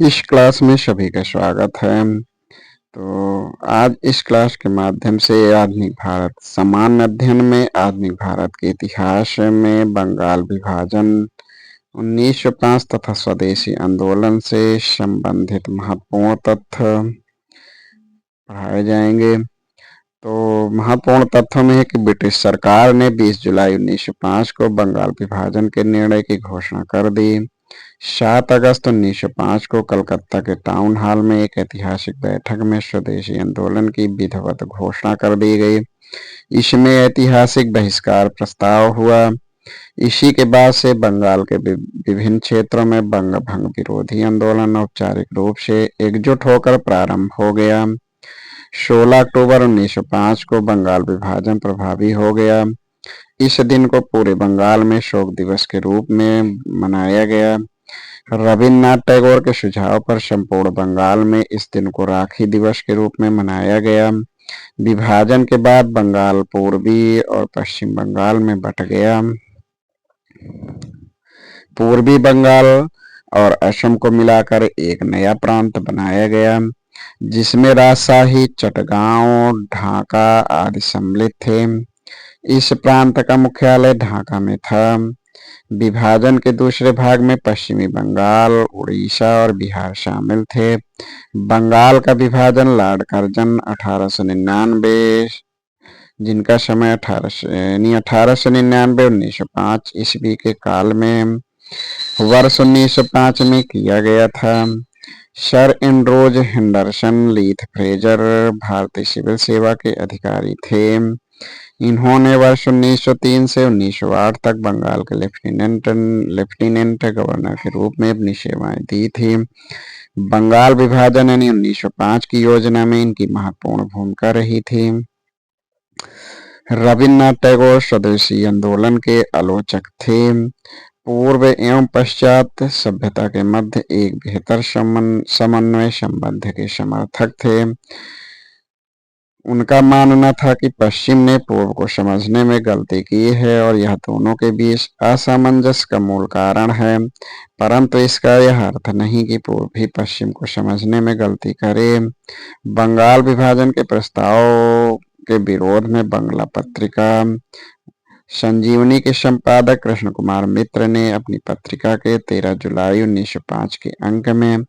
इस क्लास में सभी का स्वागत है। तो आज इस क्लास के माध्यम से आधुनिक भारत सामान्य अध्ययन में आधुनिक भारत के इतिहास में बंगाल विभाजन 1905 तथा स्वदेशी आंदोलन से संबंधित महत्वपूर्ण तथ्य पढ़ाए जाएंगे। तो महत्वपूर्ण तथ्यों में है कि ब्रिटिश सरकार ने 20 जुलाई 1905 को बंगाल विभाजन के निर्णय की घोषणा कर दी। 7 अगस्त 1905 को कलकत्ता के टाउन हॉल में एक ऐतिहासिक बैठक में स्वदेशी आंदोलन की विधिवत घोषणा कर दी गई। इसमें ऐतिहासिक बहिष्कार प्रस्ताव हुआ। इसी के बाद से बंगाल के विभिन्न क्षेत्रों में बंग भंग विरोधी आंदोलन औपचारिक रूप से एकजुट होकर प्रारंभ हो गया। 16 अक्टूबर 1905 को बंगाल विभाजन प्रभावी हो गया। इस दिन को पूरे बंगाल में शोक दिवस के रूप में मनाया गया। रविन्द्रनाथ टैगोर के सुझाव पर संपूर्ण बंगाल में इस दिन को राखी दिवस के रूप में मनाया गया। विभाजन के बाद बंगाल पूर्वी और पश्चिम बंगाल में बंट गया। पूर्वी बंगाल और असम को मिलाकर एक नया प्रांत बनाया गया, जिसमें राजशाही, चटगांव, ढाका आदि सम्मिलित थे। इस प्रांत का मुख्यालय ढाका में था। विभाजन के दूसरे भाग में पश्चिमी बंगाल, उड़ीसा और बिहार शामिल थे। बंगाल का विभाजन लॉर्ड कर्जन 1899, जिनका समय 1899 1905 ईस्वी के काल में वर्ष 1905 में किया गया था। सर एंड्रोज हेंडरसन लीथ फ्रेजर भारतीय सिविल सेवा के अधिकारी थे। इन्होंने वर्ष 1903 से 1908 तक बंगाल के लेफ्टिनेंट गवर्नर के रूप में अपनी सेवाएं दी थी। बंगाल विभाजन यानी 1905 की योजना में इनकी महत्वपूर्ण भूमिका रही थी। रविन्द्रनाथ टैगोर स्वदेशी आंदोलन के आलोचक थे। पूर्व एवं पश्चात सभ्यता के मध्य एक बेहतर समन्वय संबंध के समर्थक थे। उनका मानना था कि पश्चिम ने पूर्व को समझने में गलती की है और यह दोनों के बीच असामंजस्य का मूल कारण है, परंतु इसका यह अर्थ नहीं कि पूर्व भी पश्चिम को समझने में गलती करे। बंगाल विभाजन के प्रस्ताव के विरोध में बंगला पत्रिका संजीवनी के संपादक कृष्ण कुमार मित्र ने अपनी पत्रिका के 13 जुलाई 1905 के अंक में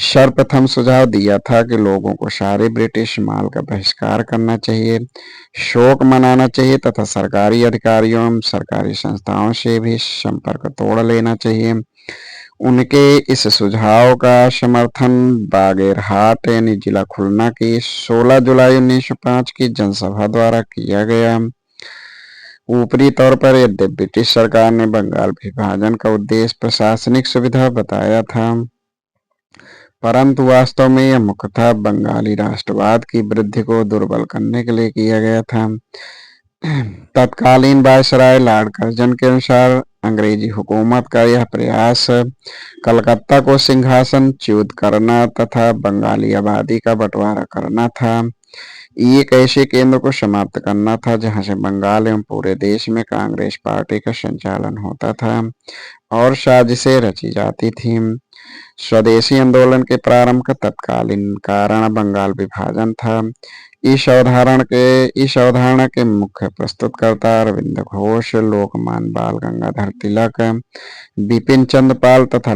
सर्वप्रथम सुझाव दिया था कि लोगों को सारे ब्रिटिश माल का बहिष्कार करना चाहिए, शोक मनाना चाहिए तथा सरकारी अधिकारियों एवं सरकारी संस्थाओं से भी संपर्क तोड़ लेना चाहिए। उनके इस सुझाव का समर्थन बागेरहाट यानी जिला खुलना की 16 जुलाई 1905 की जनसभा द्वारा किया गया। ऊपरी तौर पर यद्यपि ब्रिटिश सरकार ने बंगाल विभाजन का उद्देश्य प्रशासनिक सुविधा बताया था, परंतु वास्तव में यह मुख्यतः बंगाली राष्ट्रवाद की वृद्धि को दुर्बल करने के लिए किया गया था। तत्कालीन वायसराय लॉर्ड कर्जन के अनुसार अंग्रेजी हुकूमत का यह प्रयास कलकत्ता को सिंहासनच्युत करना तथा बंगाली आबादी का बंटवारा करना था। एक ऐसे केंद्र को समाप्त करना था जहां से बंगाल एवं पूरे देश में कांग्रेस पार्टी का संचालन होता था और साजिशें रची जाती थीं। स्वदेशी आंदोलन के प्रारंभ का तत्कालीन कारण बंगाल विभाजन था। इस अवधारणा के मुख्य प्रस्तुतकर्ता अरविंद घोष, लोकमान्य बाल गंगाधर तिलक, बिपिन चंद्र पाल तथा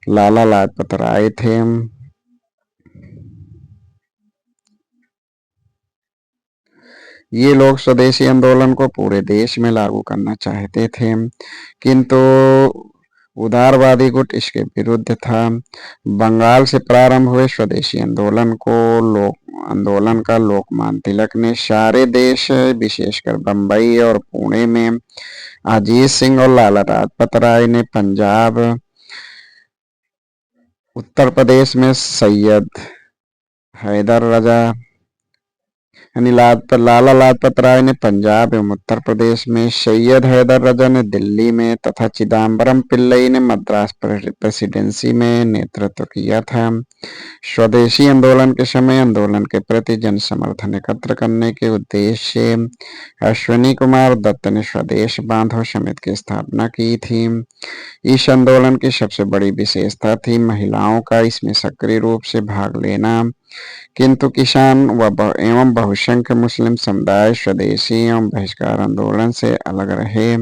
लाला लाजपत राय थे। ये लोग स्वदेशी आंदोलन को पूरे देश में लागू करना चाहते थे, किंतु उदारवादी गुट इसके विरुद्ध था। बंगाल से प्रारंभ हुए स्वदेशी आंदोलन का लोकमान्य तिलक ने सारे देश, विशेषकर बंबई और पुणे में अजीत सिंह और लाला लाजपत राय ने पंजाब, उत्तर प्रदेश में सैयद हैदर रजा, यानी लाला लाजपत राय ने पंजाब एवं उत्तर प्रदेश में, सैयद हैदर रजा ने दिल्ली में तथा चिदम्बरम पिल्लई ने मद्रास प्रेसिडेंसी में नेतृत्व किया था। स्वदेशी आंदोलन के समय आंदोलन के प्रति जन समर्थन एकत्र करने के उद्देश्य से अश्विनी कुमार दत्त ने स्वदेश बांधो समिति की स्थापना की थी। इस आंदोलन की सबसे बड़ी विशेषता थी महिलाओं का इसमें सक्रिय रूप से भाग लेना, किंतु किसान एवं बहुसंख्य मुस्लिम समुदाय स्वदेशी एवं बहिष्कार आंदोलन से अलग रहे।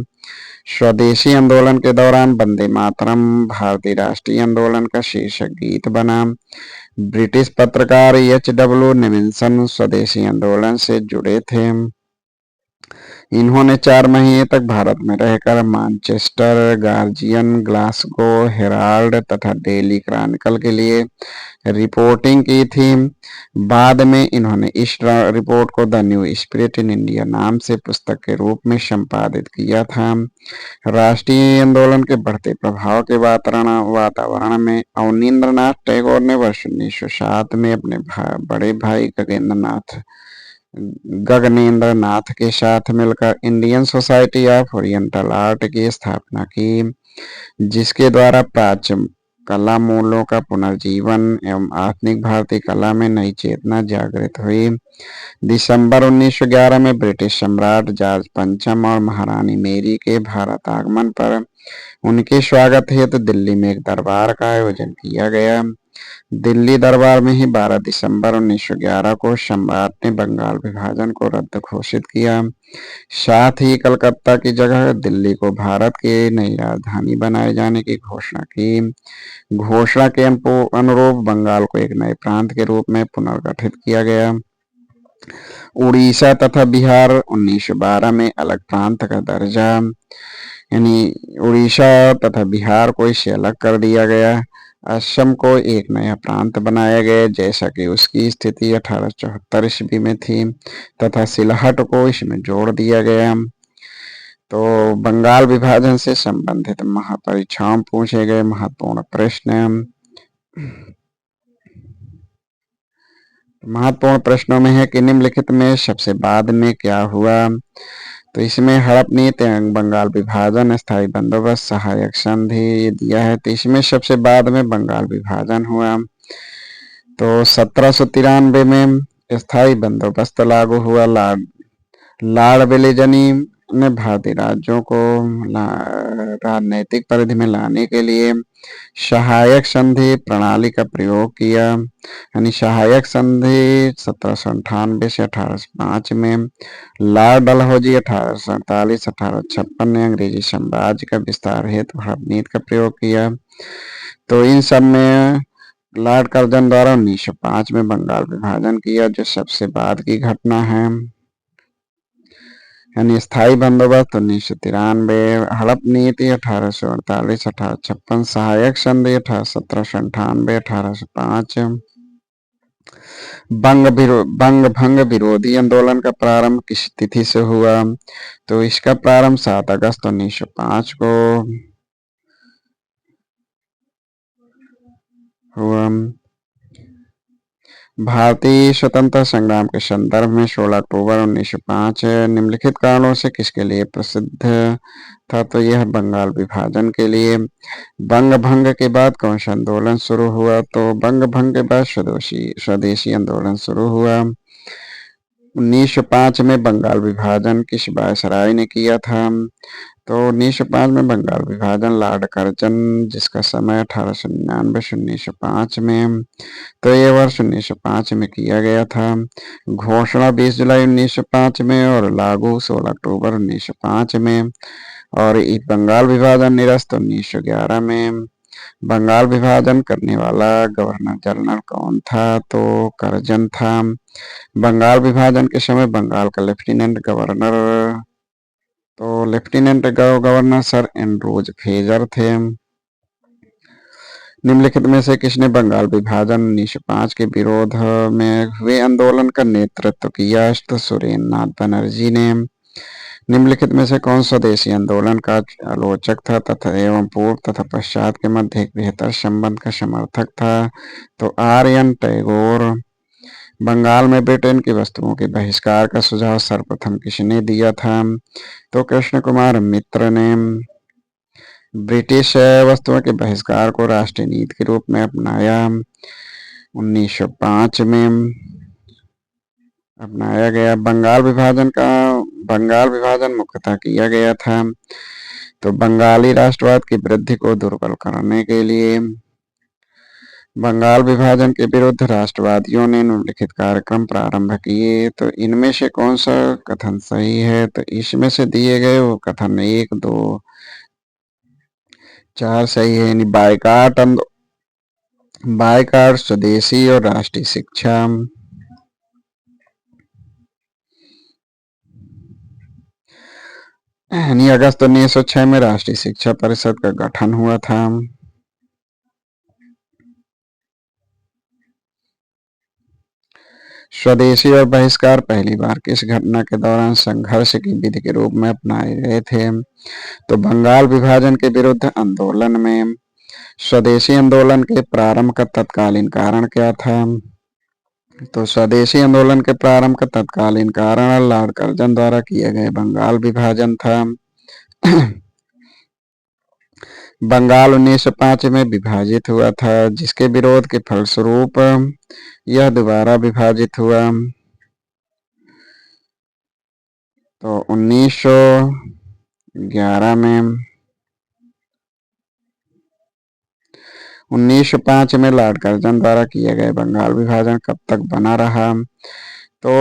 स्वदेशी आंदोलन के दौरान वंदे मातरम भारतीय राष्ट्रीय आंदोलन का शीर्षक गीत बना। ब्रिटिश पत्रकार एच.डब्ल्यू. निमिन्सन स्वदेशी आंदोलन से जुड़े थे। इन्होंने 4 महीने तक भारत में रहकर मैनचेस्टर, गार्जियन, ग्लासगो हेराल्ड तथा डेली क्रॉनिकल के लिए रिपोर्टिंग की थी। बाद में इन्होंने इस रिपोर्ट को the new spirit in India नाम से पुस्तक के रूप में संपादित किया था। राष्ट्रीय आंदोलन के बढ़ते प्रभाव के वातावरण में अवनींद्रनाथ टैगोर ने वर्ष 1907 में अपने बड़े भाई गगनेंद्र नाथ के साथ मिलकर Indian society of oriental art की स्थापना की, जिसके द्वारा प्राचीन कला मूल्यों का पुनर्जीवन एवं आधुनिक भारतीय कला में नई चेतना जागृत हुई। दिसंबर 1911 में ब्रिटिश सम्राट जॉर्ज पंचम और महारानी मेरी के भारत आगमन पर उनके स्वागत हेतु दिल्ली में एक दरबार का आयोजन किया गया। दिल्ली दरबार में ही 12 दिसंबर 1911 को सम्राट ने बंगाल विभाजन को रद्द घोषित किया। साथ ही कलकत्ता की जगह दिल्ली को भारत की नई राजधानी बनाए जाने की घोषणा की। घोषणा के अनुरूप बंगाल को एक नए प्रांत के रूप में पुनर्गठित किया गया। उड़ीसा तथा बिहार 1912 में अलग प्रांत का दर्जा, यानी उड़ीसा तथा बिहार को इससे अलग कर दिया गया। असम को एक नया प्रांत बनाया गया जैसा कि उसकी स्थिति 1874 ईस्वी में थी, तथा सिलहट को इसमें जोड़ दिया गया। तो बंगाल विभाजन से संबंधित महापरीक्षाओं पूछे गए महत्वपूर्ण प्रश्न। महत्वपूर्ण प्रश्नों में है कि निम्नलिखित में सबसे बाद में क्या हुआ। तो इसमें हड़प नीति, बंगाल विभाजन, स्थायी बंदोबस्त, सहायक संधि दिया है। तो इसमें सबसे बाद में बंगाल विभाजन हुआ। तो 1793 में स्थायी बंदोबस्त लागू हुआ। लॉर्ड वेलेस्ली ने भारतीय राज्यों को राजनीतिक परिधि में लाने के लिए सहायक संधि प्रणाली का प्रयोग किया। यानी सहायक संधि 1798 से 1805 में, लॉर्ड डलहौजी 1848-1856 ने अंग्रेजी साम्राज्य का विस्तार हेतु हड़प नीति का प्रयोग किया। तो इन सब में लॉर्ड कर्जन द्वारा 1905 में बंगाल विभाजन किया, जो सबसे बाद की घटना है। यानी स्थायी बंदोबस्त 1993, हड़प नीति 1848-1856, सहायक संधि 1798-1805। बंग भंग विरोधी आंदोलन का प्रारंभ किस तिथि से हुआ। तो इसका प्रारंभ 7 अगस्त 1905 को हुआ। भारतीय स्वतंत्रता संग्राम के संदर्भ में 16 अक्टूबर 1905 निम्नलिखित कारणों से किसके लिए प्रसिद्ध था। तो यह बंगाल विभाजन के लिए। बंग भंग के बाद कौन सा आंदोलन शुरू हुआ। तो बंग भंग के बाद स्वदेशी आंदोलन शुरू हुआ। 1905 में बंगाल विभाजन किस वायसराय ने किया था। तो 1905 में बंगाल विभाजन लॉर्ड कर्जन, जिसका समय 1899 से 1905 में, तो ये वर्ष 1905 में किया गया था। घोषणा 20 जुलाई 1905 में और लागू 16 अक्टूबर 1905 में। और बंगाल विभाजन निरस्त 1911 में। बंगाल विभाजन करने वाला गवर्नर जनरल कौन था। तो कर्जन था। बंगाल विभाजन के समय बंगाल का lieutenant governor sir Andrews Fraser थे। निम्नलिखित में से किसने बंगाल विभाजन 1905 के विरोध में हुए आंदोलन का नेतृत्व किया। तो सुरेंद्र नाथ बनर्जी ने। निम्नलिखित में से कौन स्वदेशी आंदोलन का आलोचक था तथा एवं पूर्व तथा पश्चात के मध्य एक बेहतर संबंध का समर्थक था। तो आर्यन टैगोर। बंगाल में ब्रिटेन की वस्तुओं के बहिष्कार का सुझाव सर्वप्रथम किसने दिया था? तो कृष्ण कुमार मित्र ने। ब्रिटिश वस्तुओं के बहिष्कार को राष्ट्रीय नीति के रूप में अपनाया 1905 में अपनाया गया। बंगाल विभाजन मुख्यतः किया गया था तो बंगाली राष्ट्रवाद की वृद्धि को दुर्बल करने के लिए। बंगाल विभाजन के विरुद्ध राष्ट्रवादियों ने निम्नलिखित कार्यक्रम प्रारंभ किए, तो इनमें से कौन सा कथन सही है? तो इसमें से दिए गए वो कथन 1, 2, 4 सही है, यानी बायकाट, स्वदेशी और राष्ट्रीय शिक्षा। यानी अगस्त 1906 में राष्ट्रीय शिक्षा परिषद का गठन हुआ था। स्वदेशी और बहिष्कार पहली बार किस घटना के दौरान संघर्ष की विधि के रूप में अपनाए गए थे? तो बंगाल विभाजन के विरुद्ध आंदोलन में। स्वदेशी आंदोलन के प्रारंभ का तत्कालीन कारण क्या था? तो स्वदेशी आंदोलन के प्रारंभ का तत्कालीन कारण लॉर्ड कर्जन द्वारा किए गए बंगाल विभाजन था। बंगाल 1905 में विभाजित हुआ था, जिसके विरोध के फलस्वरूप यह दोबारा विभाजित हुआ। तो 1911 में 1905 में लॉर्ड कर्जन द्वारा किए गए बंगाल विभाजन कब तक बना रहा? तो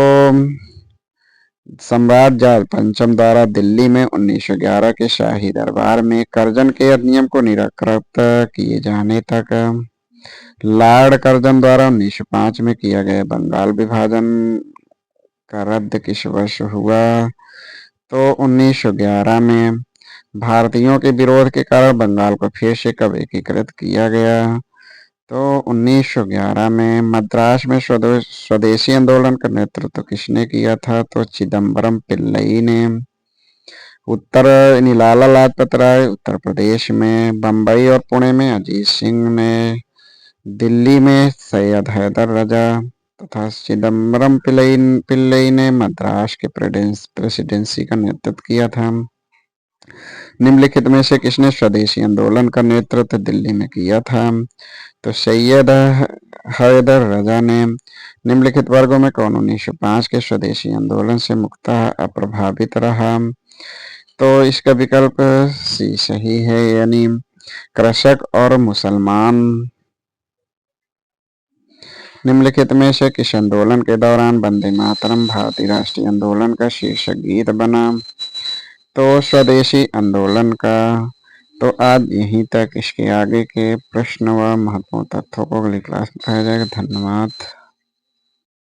सम्राट जॉर्ज पंचम द्वारा दिल्ली में 1911 के शाही दरबार में कर्जन के अधिनियम को निरस्त किए जाने तक। लॉर्ड कर्जन द्वारा 1905 में किया गया बंगाल विभाजन का रद्द किस वर्ष हुआ? तो 1911 में। भारतीयों के विरोध के कारण बंगाल को फिर से कब एकीकृत किया गया? तो 1911 में। मद्रास में स्वदेशी आंदोलन का नेतृत्व किसने किया था? तो चिदम्बरम पिल्लई ने। लाला लाजपत राय उत्तर प्रदेश में। बम्बई और पुणे में अजीत सिंह ने। दिल्ली में सैयद हैदर रजा तथा चिदम्बरम पिल्लई ने मद्रास के प्रेसिडेंसी का नेतृत्व किया था। निम्नलिखित में से किसने स्वदेशी आंदोलन का नेतृत्व दिल्ली में किया था? तो सैयद हैदर रजा ने। निम्नलिखित वर्गों में कौन 1905 के स्वदेशी आंदोलन से मुक्तः अप्रभावित रहा? तो इसका विकल्प सी सही है, यानी कृषक और मुसलमान। निम्नलिखित में से किस आंदोलन के दौरान वंदे मातरम भारतीय राष्ट्रीय आंदोलन का शीर्षक गीत बना? तो स्वदेशी आंदोलन का। तो आज यहीं तक। इसके आगे के प्रश्न व महत्वपूर्ण तथ्यों को अगली क्लास में पढ़ाया जाएगा। धन्यवाद।